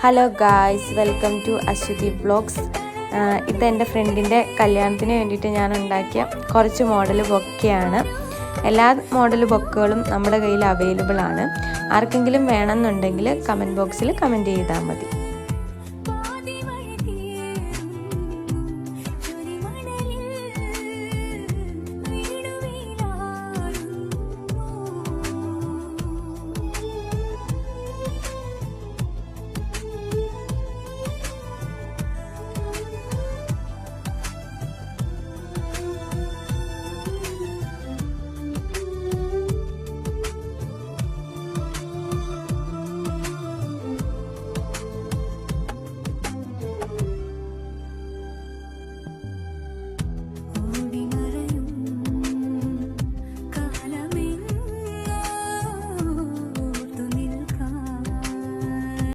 Hello guys, welcome to Aswathi vlogs. ഇത് എൻ്റെ ഫ്രണ്ടിൻ്റെ കല്യാണത്തിന് വേണ്ടിയിട്ട് ഞാൻ ഉണ്ടാക്കിയ കുറച്ച് മോഡൽ ബൊക്കെയാണ്. എല്ലാ മോഡൽ ബൊക്കകളും നമ്മുടെ കയ്യിൽ അവൈലബിൾ ആണ്. ആർക്കെങ്കിലും വേണമെന്നുണ്ടെങ്കിൽ കമൻറ്റ് ബോക്സിൽ കമൻറ്റ് ചെയ്താൽ മതി.